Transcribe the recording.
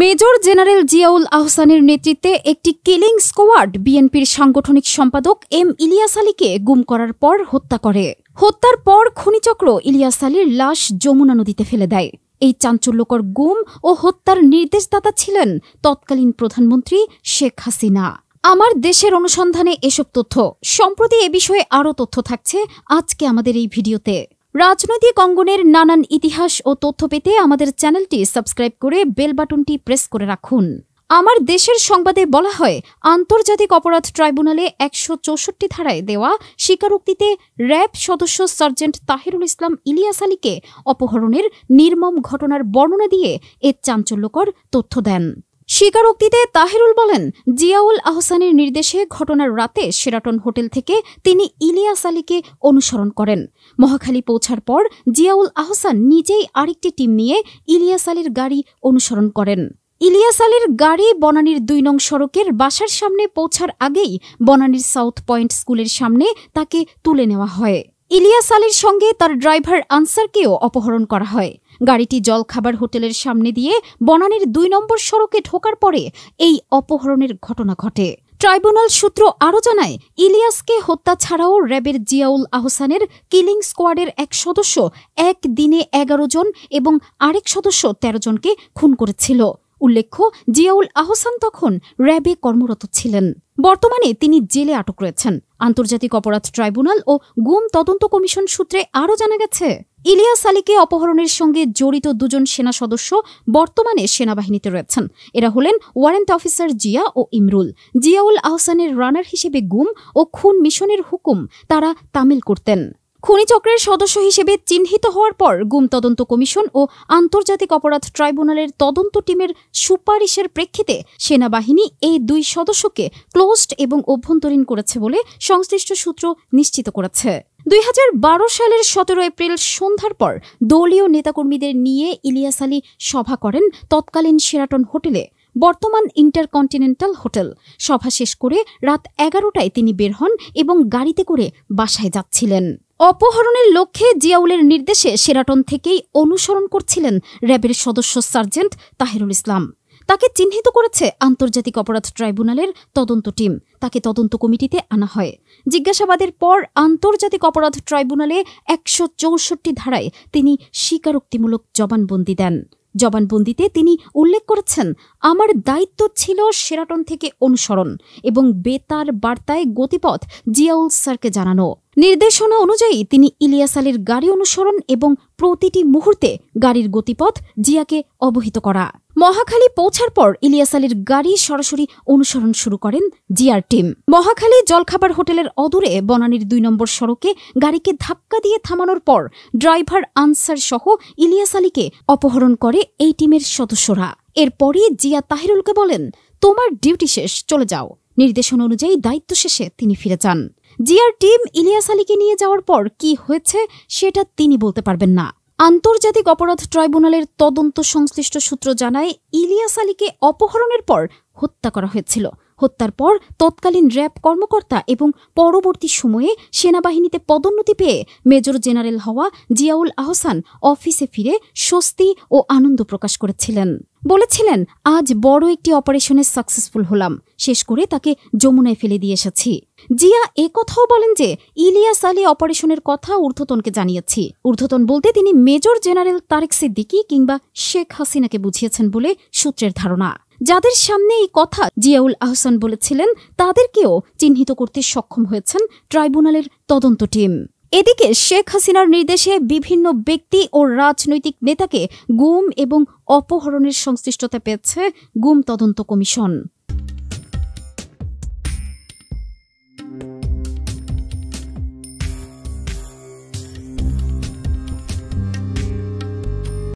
Major general Ziaul আহসানের নেতৃত্বে একটি killing squad বিএনপির সাংগঠনিক সম্পাদক এম ইলিয়াস আলীকে গুম করার পর হত্যা করে। হত্যার পর খনিচক্র ইলিয়াস আলীর লাশ যমুনা নদীতে ফেলে দেয়। এই চাঞ্চল্যকর গুম ও হত্যার নির্দেশদাতা ছিলেন তৎকালীন প্রধানমন্ত্রী শেখ হাসিনা। আমার দেশের অনুসন্ধানে এসব তথ্য। সম্প্রতি এ বিষয়ে আরও তথ্য থাকছে আজকে আমাদের এই ভিডিওতে। রাজনৈতিক অঙ্গনের নানান ইতিহাস ও তথ্য পেতে আমাদের চ্যানেলটি সাবস্ক্রাইব করে বেল বাটনটি প্রেস করে রাখুন। আমার দেশের সংবাদে বলা হয়, আন্তর্জাতিক অপরাধ ট্রাইব্যুনালে ১৬৪ ধারায় দেওয়া স্বীকারোক্তিতে র্যাব সদস্য সার্জেন্ট তাহিরুল ইসলাম ইলিয়াস আলীকে অপহরণের নির্মম ঘটনার বর্ণনা দিয়ে এ চাঞ্চল্যকর তথ্য দেন। স্বীকারোক্তিতে তাহিরুল বলেন, জিয়াউল আহসানের নির্দেশে ঘটনার রাতে শেরাটন হোটেল থেকে তিনি ইলিয়াস আলীকে অনুসরণ করেন। মহাখালী পৌঁছার পর জিয়াউল আহসান নিজেই আরেকটি টিম নিয়ে ইলিয়াস আলীর গাড়ি অনুসরণ করেন। ইলিয়াস আলীর গাড়ি বনানীর ২ নং সড়কের বাসার সামনে পৌঁছার আগেই বনানীর সাউথ পয়েন্ট স্কুলের সামনে তাকে তুলে নেওয়া হয়। ইলিয়াস আলীর সঙ্গে তার ড্রাইভার আনসারকেও অপহরণ করা হয়। গাড়িটি জলখাবার হোটেলের সামনে দিয়ে বনানীর ২ নম্বর সড়কে ঢোকার পরে এই অপহরণের ঘটনা ঘটে। ট্রাইব্যুনাল সূত্র আরও জানায়, ইলিয়াসকে হত্যা ছাড়াও র্যাবের জিয়াউল আহসানের কিলিং স্কোয়াডের এক সদস্য এক দিনে ১১ জন এবং আরেক সদস্য ১৩ জনকে খুন করেছিল। উল্লেখ্য, জিয়াউল আহসান তখন র্যাবে কর্মরত ছিলেন। বর্তমানে তিনি জেলে আটক রয়েছেন। আন্তর্জাতিক অপরাধ ট্রাইব্যুনাল ও গুম তদন্ত কমিশন সূত্রে আরও জানা গেছে, ইলিয়াস আলীকে অপহরণের সঙ্গে জড়িত ২ জন সেনা সদস্য বর্তমানে সেনাবাহিনীতে রয়েছেন। এরা হলেন ওয়ারেন্ট অফিসার জিয়া ও ইমরুল। জিয়াউল আহসানের রানার হিসেবে গুম ও খুন মিশনের হুকুম তারা তামিল করতেন। খনিচক্রের সদস্য হিসেবে চিহ্নিত হওয়ার পর গুম তদন্ত কমিশন ও আন্তর্জাতিক অপরাধ ট্রাইব্যুনালের তদন্ত টিমের সুপারিশের প্রেক্ষিতে সেনাবাহিনী এই ২ সদস্যকে ক্লোজড এবং অভ্যন্তরীণ করেছে বলে সংশ্লিষ্ট সূত্র নিশ্চিত করেছে। ২০১২ সালের ১৭ এপ্রিল সন্ধ্যার পর দলীয় নেতাকর্মীদের নিয়ে ইলিয়াস আলী সভা করেন তৎকালীন শেরাটন হোটেলে, বর্তমান ইন্টারকন্টিনেন্টাল হোটেল। সভা শেষ করে রাত ১১টায় তিনি বের হন এবং গাড়িতে করে বাসায় যাচ্ছিলেন। অপহরণের লক্ষ্যে জিয়াউলের নির্দেশে শেরাটন থেকেই অনুসরণ করছিলেন র্যাবের সদস্য সার্জেন্ট তাহিরুল ইসলাম। তাকে চিহ্নিত করেছে আন্তর্জাতিক অপরাধ ট্রাইব্যুনালের তদন্ত টিম। তাকে তদন্ত কমিটিতে আনা হয়। জিজ্ঞাসাবাদের পর আন্তর্জাতিক অপরাধ ট্রাইব্যুনালে ১৬৪ ধারায় তিনি স্বীকারোক্তিমূলক জবানবন্দি দেন। জবানবন্দিতে তিনি উল্লেখ করেছেন, আমার দায়িত্ব ছিল শেরাটন থেকে অনুসরণ এবং বেতার বার্তায় গতিপথ জিয়াউল স্যারকে জানানো। নির্দেশনা অনুযায়ী তিনি ইলিয়াস আলীর গাড়ি অনুসরণ এবং প্রতিটি মুহূর্তে গাড়ির গতিপথ জিয়াকে অবহিত করা। মহাখালী পৌঁছার পর ইলিয়াস আলীর গাড়ি সরাসরি অনুসরণ শুরু করেন জিয়ার টিম। মহাখালী জলখাবার হোটেলের অদূরে বনানীর ২ নম্বর সড়কে গাড়িকে ধাক্কা দিয়ে থামানোর পর ড্রাইভার আনসার সহ ইলিয়াস আলীকে অপহরণ করে এই টিমের সদস্যরা। এরপরই জিয়া তাহিরুলকে বলেন, তোমার ডিউটি শেষ, চলে যাও। নির্দেশনা অনুযায়ী দায়িত্ব শেষে তিনি ফিরে যান। জিয়ার টিম ইলিয়াস আলীকে নিয়ে যাওয়ার পর কি হয়েছে সেটা তিনি বলতে পারবেন না। আন্তর্জাতিক অপরাধ ট্রাইব্যুনালের তদন্ত সংশ্লিষ্ট সূত্র জানায়, ইলিয়াস আলীকে অপহরণের পর হত্যা করা হয়েছিল। হত্যার পর তৎকালীন র্যাব কর্মকর্তা এবং পরবর্তী সময়ে সেনাবাহিনীতে পদোন্নতি পেয়ে মেজর জেনারেল হওয়া জিয়াউল আহসান অফিসে ফিরে স্বস্তি ও আনন্দ প্রকাশ করেছিলেন। বলেছিলেন, আজ বড় একটি অপারেশনে সাকসেসফুল হলাম, শেষ করে তাকে যমুনায় ফেলে দিয়ে এসেছি। জিয়া কথাও বলেন যে, ইলিয়াস আলী অপারেশনের কথা ঊর্ধ্বতনকে জানিয়েছি। ঊর্ধ্বতন বলতে তিনি মেজর জেনারেল তারেক সিদ্দিকী কিংবা শেখ হাসিনাকে বুঝিয়েছেন বলে সূত্রের ধারণা। যাদের সামনে এই কথা জিয়াউল আহসান বলেছিলেন, তাদেরকেও চিহ্নিত করতে সক্ষম হয়েছেন ট্রাইব্যুনালের তদন্ত টিম। এদিকে শেখ হাসিনার নির্দেশে বিভিন্ন ব্যক্তি ও রাজনৈতিক নেতাকে গুম এবং অপহরণের সংশ্লিষ্টতা পেয়েছে গুম তদন্ত কমিশন।